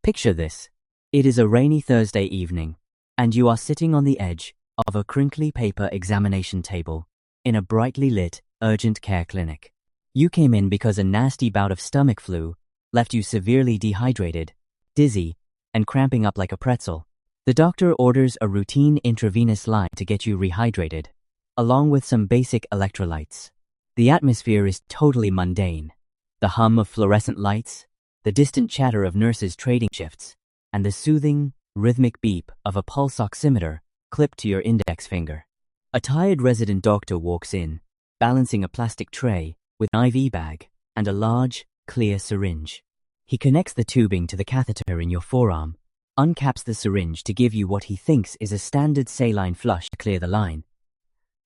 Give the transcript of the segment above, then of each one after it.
Picture this. It is a rainy Thursday evening, and you are sitting on the edge of a crinkly paper examination table in a brightly lit, urgent care clinic. You came in because a nasty bout of stomach flu left you severely dehydrated, dizzy, and cramping up like a pretzel. The doctor orders a routine intravenous line to get you rehydrated, along with some basic electrolytes. The atmosphere is totally mundane. The hum of fluorescent lights, the distant chatter of nurses trading shifts, and the soothing, rhythmic beep of a pulse oximeter clipped to your index finger. A tired resident doctor walks in, balancing a plastic tray with an IV bag and a large, clear syringe. He connects the tubing to the catheter in your forearm, uncaps the syringe to give you what he thinks is a standard saline flush to clear the line,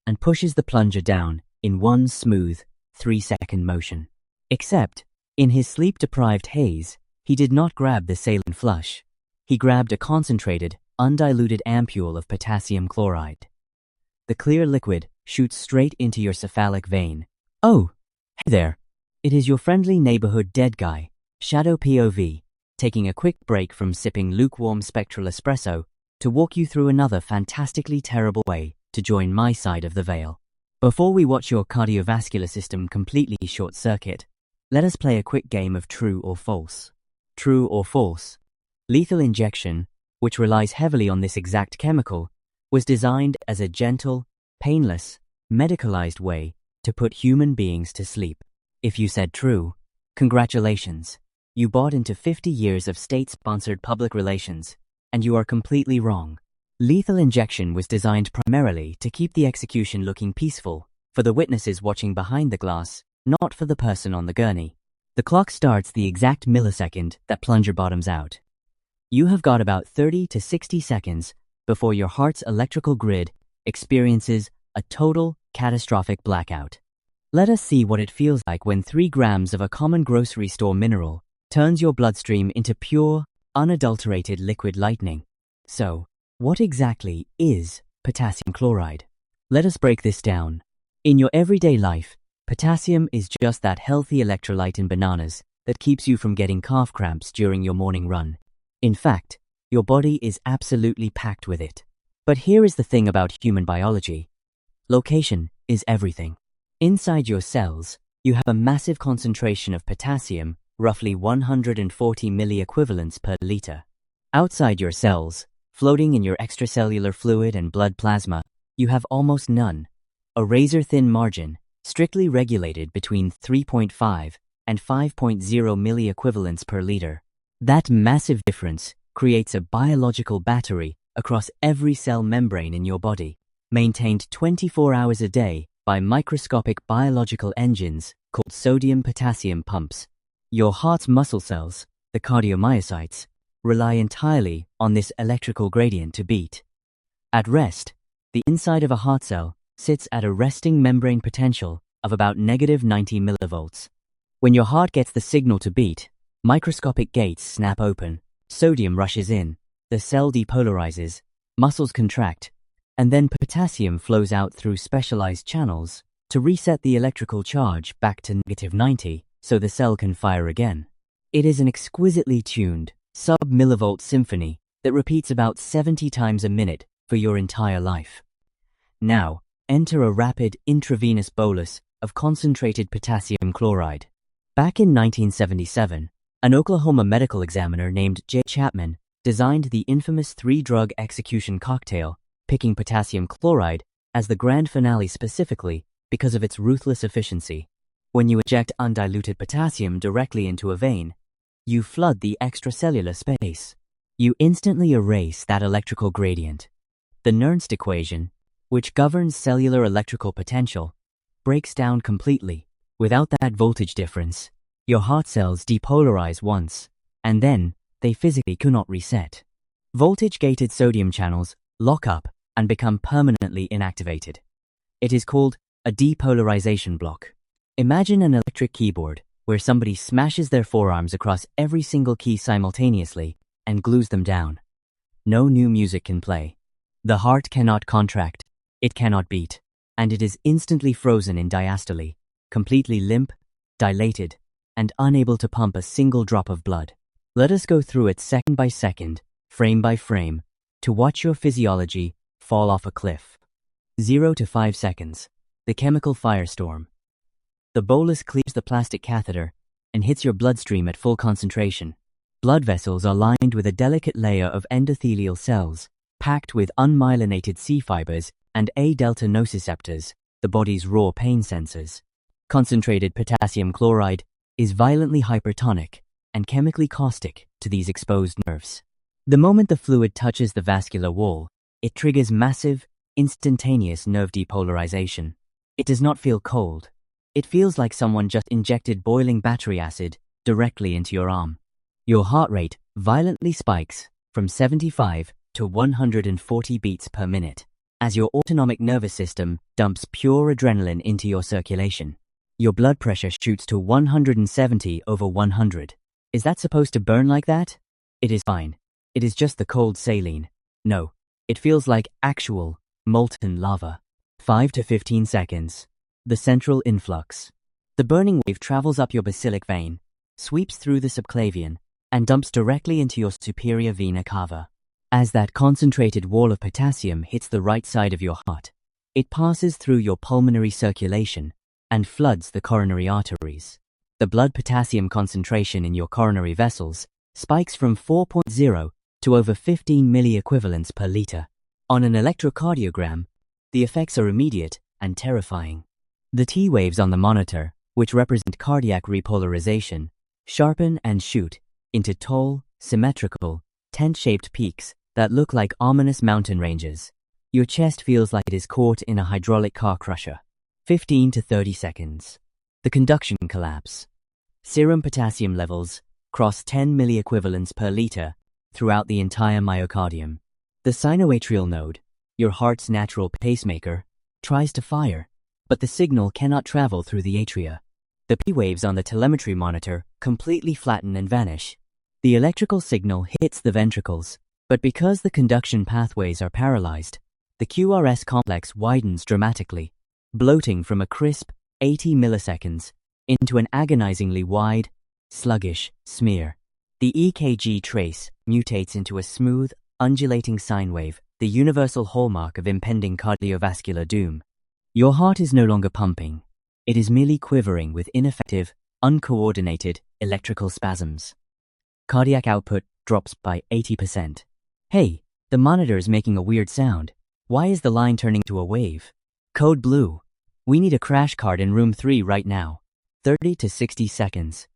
and pushes the plunger down in one smooth, 3-second motion. Except, in his sleep-deprived haze, he did not grab the saline flush. He grabbed a concentrated, undiluted ampule of potassium chloride. The clear liquid shoots straight into your cephalic vein. Oh, hey there. It is your friendly neighborhood dead guy, Shadow POV, taking a quick break from sipping lukewarm spectral espresso to walk you through another fantastically terrible way to join my side of the veil. Before we watch your cardiovascular system completely short-circuit, let us play a quick game of true or false. True or false? Lethal injection, which relies heavily on this exact chemical, was designed as a gentle, painless, medicalized way to put human beings to sleep. If you said true, congratulations. You bought into 50 years of state-sponsored public relations, and you are completely wrong. Lethal injection was designed primarily to keep the execution looking peaceful, for the witnesses watching behind the glass, not for the person on the gurney. The clock starts the exact millisecond that plunger bottoms out. You have got about 30 to 60 seconds before your heart's electrical grid experiences a total, catastrophic blackout. Let us see what it feels like when 3 grams of a common grocery store mineral turns your bloodstream into pure, unadulterated liquid lightning. So, what exactly is potassium chloride? Let us break this down. In your everyday life, potassium is just that healthy electrolyte in bananas that keeps you from getting calf cramps during your morning run. In fact, your body is absolutely packed with it. But here is the thing about human biology. Location is everything. Inside your cells, you have a massive concentration of potassium, roughly 140 milliequivalents per liter. Outside your cells, floating in your extracellular fluid and blood plasma, you have almost none. A razor-thin margin, strictly regulated between 3.5 and 5.0 milliequivalents per liter. That massive difference creates a biological battery across every cell membrane in your body, maintained 24 hours a day by microscopic biological engines called sodium-potassium pumps. Your heart's muscle cells, the cardiomyocytes, rely entirely on this electrical gradient to beat. At rest, the inside of a heart cell sits at a resting membrane potential of about -90 millivolts. When your heart gets the signal to beat, microscopic gates snap open, sodium rushes in, the cell depolarizes, muscles contract, and then potassium flows out through specialized channels to reset the electrical charge back to -90 so the cell can fire again. It is an exquisitely tuned, sub-millivolt symphony that repeats about 70 times a minute for your entire life. Now, enter a rapid intravenous bolus of concentrated potassium chloride. Back in 1977, an Oklahoma medical examiner named J. Chapman designed the infamous 3-drug execution cocktail, picking potassium chloride as the grand finale specifically because of its ruthless efficiency. When you inject undiluted potassium directly into a vein, you flood the extracellular space. You instantly erase that electrical gradient. The Nernst equation, which governs cellular electrical potential, breaks down completely. Without that voltage difference, your heart cells depolarize once, and then they physically cannot reset. Voltage-gated sodium channels lock up and become permanently inactivated. It is called a depolarization block. Imagine an electric keyboard where somebody smashes their forearms across every single key simultaneously and glues them down. No new music can play. The heart cannot contract, it cannot beat, and it is instantly frozen in diastole, completely limp, dilated, and unable to pump a single drop of blood. Let us go through it second by second, frame by frame, to watch your physiology fall off a cliff. 0 to 5 seconds. The chemical firestorm. The bolus cleaves the plastic catheter and hits your bloodstream at full concentration. Blood vessels are lined with a delicate layer of endothelial cells, packed with unmyelinated C fibers and A-delta nociceptors, the body's raw pain sensors. Concentrated potassium chloride is violently hypertonic and chemically caustic to these exposed nerves. The moment the fluid touches the vascular wall, it triggers massive, instantaneous nerve depolarization. It does not feel cold. It feels like someone just injected boiling battery acid directly into your arm. Your heart rate violently spikes from 75 to 140 beats per minute as your autonomic nervous system dumps pure adrenaline into your circulation. Your blood pressure shoots to 170 over 100. Is that supposed to burn like that? It is fine. It is just the cold saline. No, it feels like actual molten lava. 5 to 15 seconds. The central influx. The burning wave travels up your basilic vein, sweeps through the subclavian, and dumps directly into your superior vena cava. As that concentrated wall of potassium hits the right side of your heart, it passes through your pulmonary circulation and floods the coronary arteries. The blood potassium concentration in your coronary vessels spikes from 4.0 to over 15 milliequivalents per liter. On an electrocardiogram, the effects are immediate and terrifying. The T waves on the monitor, which represent cardiac repolarization, sharpen and shoot into tall, symmetrical, tent-shaped peaks that look like ominous mountain ranges. Your chest feels like it is caught in a hydraulic car crusher. 15 to 30 seconds. The conduction collapse. Serum potassium levels cross 10 milliequivalents per liter throughout the entire myocardium. The sinoatrial node, your heart's natural pacemaker, tries to fire, but the signal cannot travel through the atria. The P waves on the telemetry monitor completely flatten and vanish. The electrical signal hits the ventricles, but because the conduction pathways are paralyzed, the QRS complex widens dramatically, bloating from a crisp 80 milliseconds into an agonizingly wide, sluggish smear. The EKG trace mutates into a smooth, undulating sine wave, the universal hallmark of impending cardiovascular doom. Your heart is no longer pumping. It is merely quivering with ineffective, uncoordinated electrical spasms. Cardiac output drops by 80%. Hey, the monitor is making a weird sound. Why is the line turning to a wave? Code blue. We need a crash cart in room 3 right now. 30 to 60 seconds.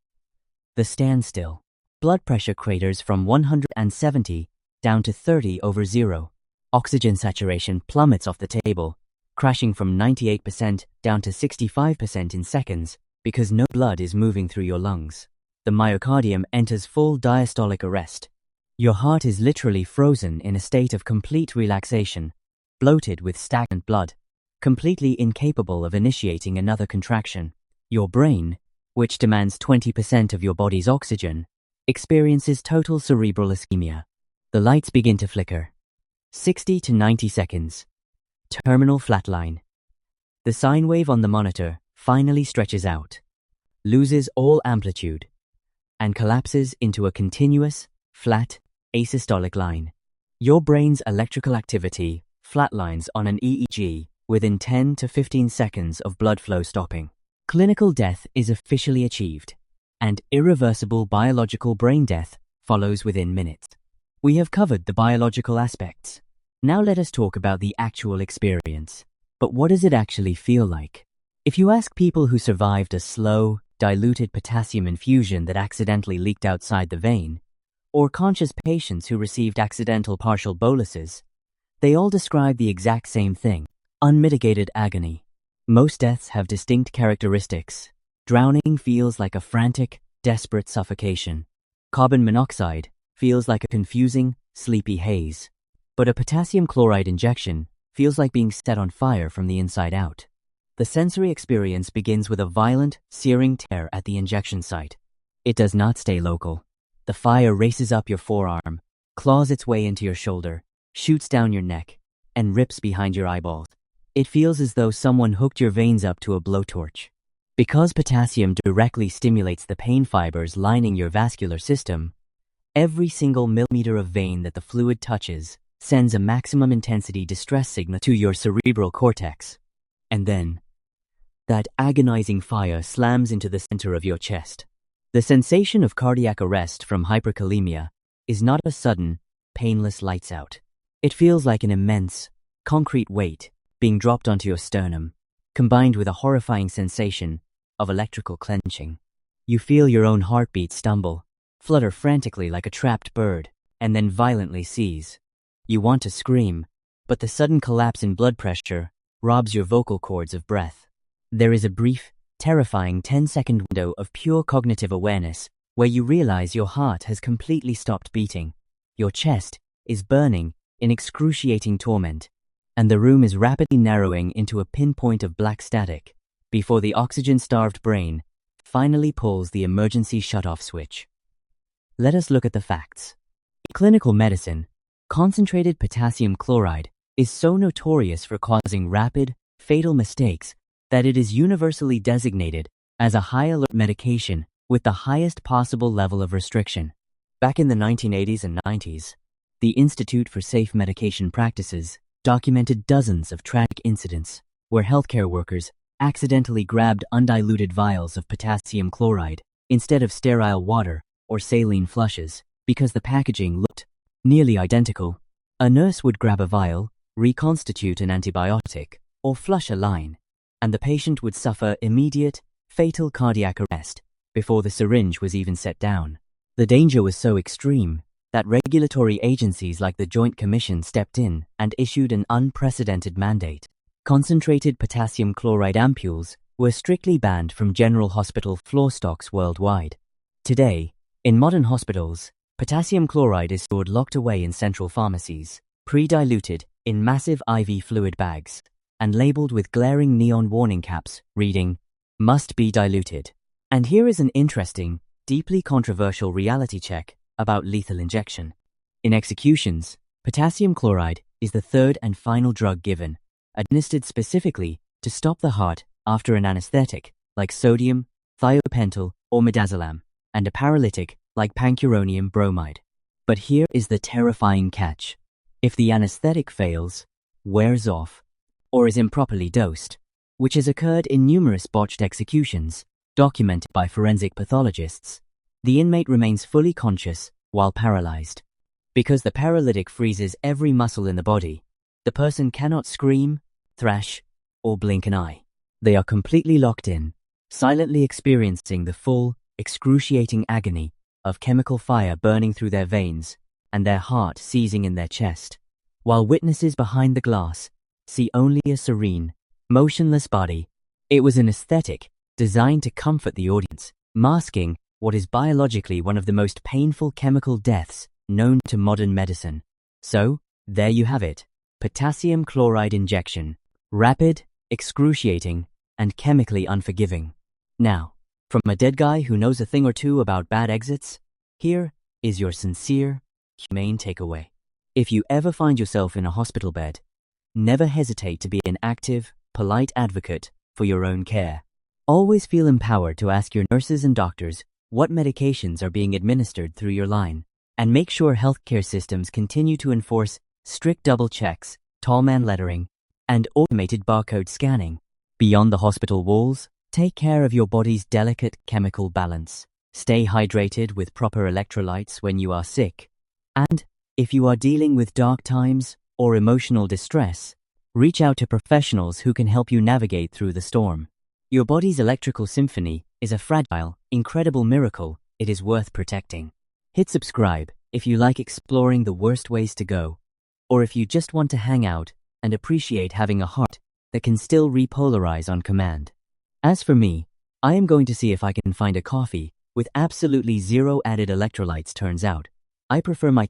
The standstill. Blood pressure craters from 170 down to 30 over 0. Oxygen saturation plummets off the table, crashing from 98% down to 65% in seconds because no blood is moving through your lungs. The myocardium enters full diastolic arrest. Your heart is literally frozen in a state of complete relaxation, bloated with stagnant blood, completely incapable of initiating another contraction. Your brain, which demands 20% of your body's oxygen, experiences total cerebral ischemia. The lights begin to flicker. 60 to 90 seconds. Terminal flatline. The sine wave on the monitor finally stretches out, loses all amplitude, and collapses into a continuous, flat, asystolic line. Your brain's electrical activity flatlines on an EEG within 10 to 15 seconds of blood flow stopping. Clinical death is officially achieved, and irreversible biological brain death follows within minutes. We have covered the biological aspects. Now let us talk about the actual experience. But what does it actually feel like? If you ask people who survived a slow, diluted potassium infusion that accidentally leaked outside the vein, or conscious patients who received accidental partial boluses, they all describe the exact same thing: unmitigated agony. Most deaths have distinct characteristics. Drowning feels like a frantic, desperate suffocation. Carbon monoxide feels like a confusing, sleepy haze. But a potassium chloride injection feels like being set on fire from the inside out. The sensory experience begins with a violent, searing tear at the injection site. It does not stay local. The fire races up your forearm, claws its way into your shoulder, shoots down your neck, and rips behind your eyeballs. It feels as though someone hooked your veins up to a blowtorch. Because potassium directly stimulates the pain fibers lining your vascular system, Every single millimeter of vein that the fluid touches sends a maximum intensity distress signal to your cerebral cortex. And then, that agonizing fire slams into the center of your chest. The sensation of cardiac arrest from hyperkalemia is not a sudden, painless lights out. It feels like an immense, concrete weight being dropped onto your sternum, combined with a horrifying sensation of electrical clenching. You feel your own heartbeat stumble, flutter frantically like a trapped bird, and then violently seize. You want to scream, but the sudden collapse in blood pressure robs your vocal cords of breath. There is a brief, terrifying 10-second window of pure cognitive awareness where you realize your heart has completely stopped beating, your chest is burning in excruciating torment, and the room is rapidly narrowing into a pinpoint of black static before the oxygen-starved brain finally pulls the emergency shutoff switch. Let us look at the facts. In clinical medicine, concentrated potassium chloride is so notorious for causing rapid, fatal mistakes that it is universally designated as a high-alert medication with the highest possible level of restriction. Back in the 1980s and 90s, the Institute for Safe Medication Practices documented dozens of tragic incidents where healthcare workers accidentally grabbed undiluted vials of potassium chloride instead of sterile water or saline flushes because the packaging looked nearly identical. A nurse would grab a vial, reconstitute an antibiotic, or flush a line, and the patient would suffer immediate, fatal cardiac arrest before the syringe was even set down. The danger was so extreme that regulatory agencies like the Joint Commission stepped in and issued an unprecedented mandate. Concentrated potassium chloride ampules were strictly banned from general hospital floor stocks worldwide. Today, in modern hospitals, potassium chloride is stored locked away in central pharmacies, pre-diluted in massive IV fluid bags, and labeled with glaring neon warning caps reading, "Must be diluted." And here is an interesting, deeply controversial reality check about lethal injection. In executions, potassium chloride is the third and final drug given, administered specifically to stop the heart after an anesthetic like sodium, thiopental, or midazolam, and a paralytic like pancuronium bromide. But here is the terrifying catch. If the anesthetic fails, wears off, or is improperly dosed, which has occurred in numerous botched executions, documented by forensic pathologists, the inmate remains fully conscious while paralyzed. Because the paralytic freezes every muscle in the body, the person cannot scream, thrash, or blink an eye. They are completely locked in, silently experiencing the full, excruciating agony of chemical fire burning through their veins and their heart seizing in their chest, while witnesses behind the glass see only a serene, motionless body. It was an aesthetic designed to comfort the audience, masking what is biologically one of the most painful chemical deaths known to modern medicine. So, there you have it, potassium chloride injection, rapid, excruciating, and chemically unforgiving. Now, from a dead guy who knows a thing or two about bad exits, here is your sincere, humane takeaway. If you ever find yourself in a hospital bed, never hesitate to be an active, polite advocate for your own care. Always feel empowered to ask your nurses and doctors what medications are being administered through your line, and make sure healthcare systems continue to enforce strict double checks, tall man lettering, and automated barcode scanning. Beyond the hospital walls, take care of your body's delicate chemical balance. Stay hydrated with proper electrolytes when you are sick. And, if you are dealing with dark times or emotional distress, reach out to professionals who can help you navigate through the storm. Your body's electrical symphony is a fragile, incredible miracle it is worth protecting. Hit subscribe if you like exploring the worst ways to go, or if you just want to hang out and appreciate having a heart that can still repolarize on command. As for me, I am going to see if I can find a coffee with absolutely zero added electrolytes. Turns out, I prefer my